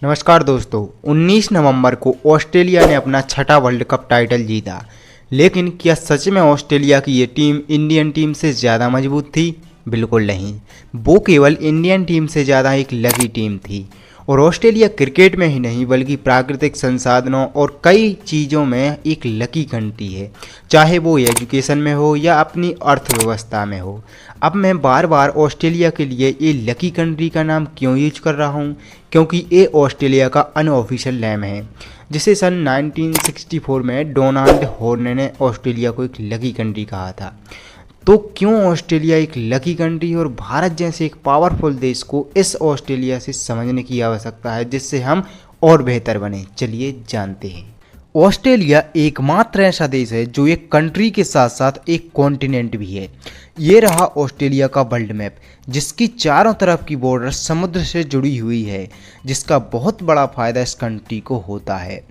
नमस्कार दोस्तों। 19 नवंबर को ऑस्ट्रेलिया ने अपना छठा वर्ल्ड कप टाइटल जीता। लेकिन क्या सच में ऑस्ट्रेलिया की ये टीम इंडियन टीम से ज़्यादा मजबूत थी? बिल्कुल नहीं। वो केवल इंडियन टीम से ज़्यादा एक लकी टीम थी। और ऑस्ट्रेलिया क्रिकेट में ही नहीं बल्कि प्राकृतिक संसाधनों और कई चीज़ों में एक लकी कंट्री है, चाहे वो एजुकेशन में हो या अपनी अर्थव्यवस्था में हो। अब मैं बार बार ऑस्ट्रेलिया के लिए ये लकी कंट्री का नाम क्यों यूज कर रहा हूँ? क्योंकि ये ऑस्ट्रेलिया का अनऑफिशियल नेम है, जिसे सन 1964 में डोनाल्ड हॉर्ने ने ऑस्ट्रेलिया को एक लकी कंट्री कहा था। तो क्यों ऑस्ट्रेलिया एक लकी कंट्री और भारत जैसे एक पावरफुल देश को इस ऑस्ट्रेलिया से समझने की आवश्यकता है, जिससे हम और बेहतर बने? चलिए जानते हैं। ऑस्ट्रेलिया एकमात्र ऐसा देश है जो एक कंट्री के साथ साथ एक कॉन्टिनेंट भी है। ये रहा ऑस्ट्रेलिया का वर्ल्ड मैप, जिसकी चारों तरफ की बॉर्डर समुद्र से जुड़ी हुई है, जिसका बहुत बड़ा फायदा इस कंट्री को होता है।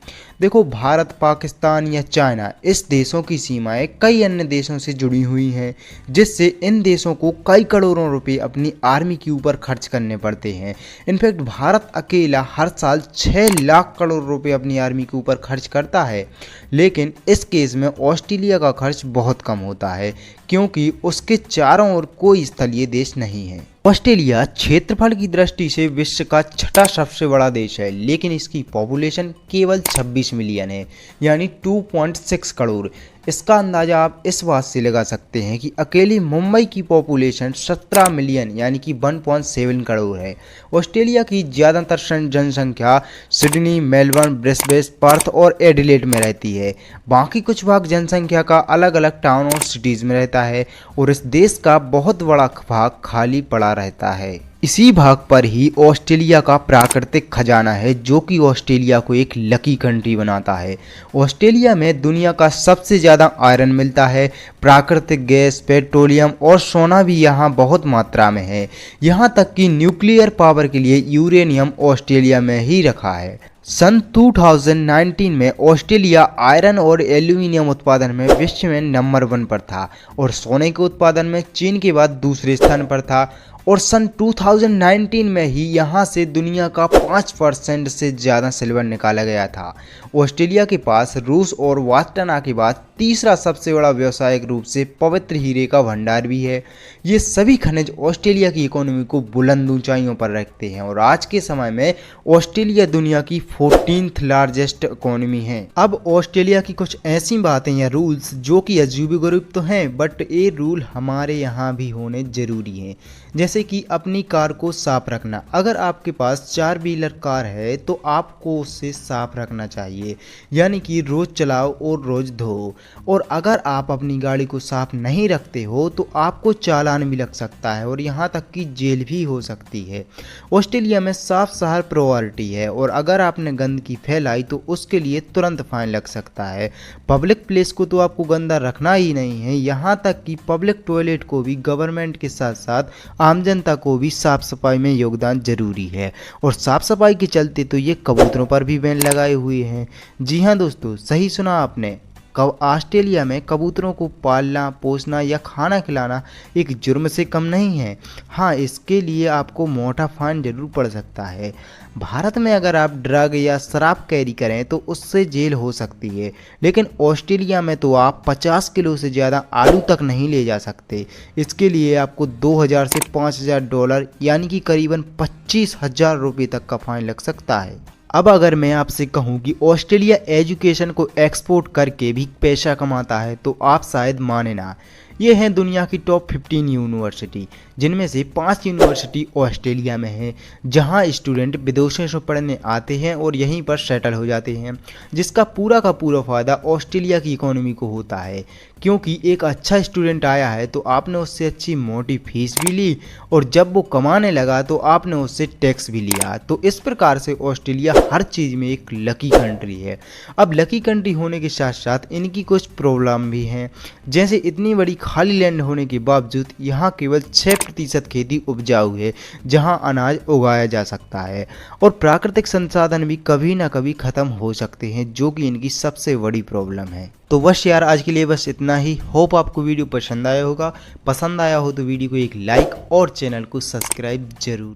देखो, भारत, पाकिस्तान या चाइना, इस देशों की सीमाएं कई अन्य देशों से जुड़ी हुई हैं, जिससे इन देशों को कई करोड़ों रुपए अपनी आर्मी के ऊपर खर्च करने पड़ते हैं। इनफैक्ट भारत अकेला हर साल 6 लाख करोड़ रुपए अपनी आर्मी के ऊपर खर्च करता है। लेकिन इस केस में ऑस्ट्रेलिया का खर्च बहुत कम होता है, क्योंकि उसके चारों ओर कोई स्थलीय देश नहीं है। ऑस्ट्रेलिया क्षेत्रफल की दृष्टि से विश्व का छठा सबसे बड़ा देश है, लेकिन इसकी पॉपुलेशन केवल 26 मिलियन है, यानी 2.6 करोड़। इसका अंदाजा आप इस बात से लगा सकते हैं कि अकेली मुंबई की पॉपुलेशन 17 मिलियन यानी कि 1.7 करोड़ है। ऑस्ट्रेलिया की ज़्यादातर जनसंख्या सिडनी, मेलबर्न, ब्रिस्बेन, पर्थ और एडिलेड में रहती है। बाकी कुछ भाग जनसंख्या का अलग अलग टाउन और सिटीज़ में रहता है, और इस देश का बहुत बड़ा भाग खाली पड़ा रहता है। इसी भाग पर ही ऑस्ट्रेलिया का प्राकृतिक खजाना है, जो कि ऑस्ट्रेलिया को एक लकी कंट्री बनाता है। ऑस्ट्रेलिया में दुनिया का सबसे ज़्यादा आयरन मिलता है। प्राकृतिक गैस, पेट्रोलियम और सोना भी यहाँ बहुत मात्रा में है। यहाँ तक कि न्यूक्लियर पावर के लिए यूरेनियम ऑस्ट्रेलिया में ही रखा है। सन 2019 में ऑस्ट्रेलिया आयरन और एल्यूमिनियम उत्पादन में विश्व में नंबर 1 पर था, और सोने के उत्पादन में चीन के बाद दूसरे स्थान पर था। और सन 2019 में ही यहाँ से दुनिया का 5% से ज़्यादा सिल्वर निकाला गया था। ऑस्ट्रेलिया के पास रूस और वास्टना के बाद तीसरा सबसे बड़ा व्यावसायिक रूप से पवित्र हीरे का भंडार भी है। ये सभी खनिज ऑस्ट्रेलिया की इकोनॉमी को बुलंद ऊंचाइयों पर रखते हैं, और आज के समय में ऑस्ट्रेलिया दुनिया की 14th लार्जेस्ट इकोनॉमी है। अब ऑस्ट्रेलिया की कुछ ऐसी बातें या रूल्स जो कि अजूबी गरीब तो हैं, बट ये रूल हमारे यहाँ भी होने जरूरी हैं। जैसे कि अपनी कार को साफ रखना। अगर आपके पास 4 व्हीलर कार है तो आपको उसे साफ रखना चाहिए, यानी कि रोज चलाओ और रोज धो। और अगर आप अपनी गाड़ी को साफ नहीं रखते हो तो आपको चालान भी लग सकता है, और यहाँ तक कि जेल भी हो सकती है। ऑस्ट्रेलिया में साफ शहर प्रायोरिटी है, और अगर आपने गंदगी फैलाई तो उसके लिए तुरंत फाइन लग सकता है। पब्लिक प्लेस को तो आपको गंदा रखना ही नहीं है, यहाँ तक कि पब्लिक टॉयलेट को भी गवर्नमेंट के साथ साथ आम जनता को भी साफ सफाई में योगदान जरूरी है। और साफ सफाई के चलते तो ये कबूतरों पर भी बैन लगाए हुए हैं। जी हाँ दोस्तों, सही सुना आपने। ऑस्ट्रेलिया में कबूतरों को पालना, पोसना या खाना खिलाना एक जुर्म से कम नहीं है। हाँ, इसके लिए आपको मोटा फाइन जरूर पड़ सकता है। भारत में अगर आप ड्रग या शराब कैरी करें तो उससे जेल हो सकती है, लेकिन ऑस्ट्रेलिया में तो आप 50 किलो से ज़्यादा आलू तक नहीं ले जा सकते। इसके लिए आपको 2000 से 5000 डॉलर यानी कि करीबन 25,000 रुपये तक का फाइन लग सकता है। अब अगर मैं आपसे कहूं कि ऑस्ट्रेलिया एजुकेशन को एक्सपोर्ट करके भी पैसा कमाता है तो आप शायद माने ना। ये हैं दुनिया की टॉप 15 यूनिवर्सिटी, जिनमें से 5 यूनिवर्सिटी ऑस्ट्रेलिया में हैं, जहां स्टूडेंट विदेशों से पढ़ने आते हैं और यहीं पर सेटल हो जाते हैं, जिसका पूरा का पूरा फ़ायदा ऑस्ट्रेलिया की इकोनॉमी को होता है। क्योंकि एक अच्छा स्टूडेंट आया है तो आपने उससे अच्छी मोटी फीस भी ली, और जब वो कमाने लगा तो आपने उससे टैक्स भी लिया। तो इस प्रकार से ऑस्ट्रेलिया हर चीज़ में एक लकी कंट्री है। अब लकी कंट्री होने के साथ साथ इनकी कुछ प्रॉब्लम भी हैं, जैसे इतनी बड़ी खाली लैंड होने के बावजूद यहाँ केवल 6% खेती उपजाऊ है, जहाँ अनाज उगाया जा सकता है, और प्राकृतिक संसाधन भी कभी ना कभी ख़त्म हो सकते हैं, जो कि इनकी सबसे बड़ी प्रॉब्लम है। तो बस यार, आज के लिए बस इतना ही। होप आपको वीडियो पसंद आया होगा। पसंद आया हो तो वीडियो को एक लाइक और चैनल को सब्सक्राइब जरूर।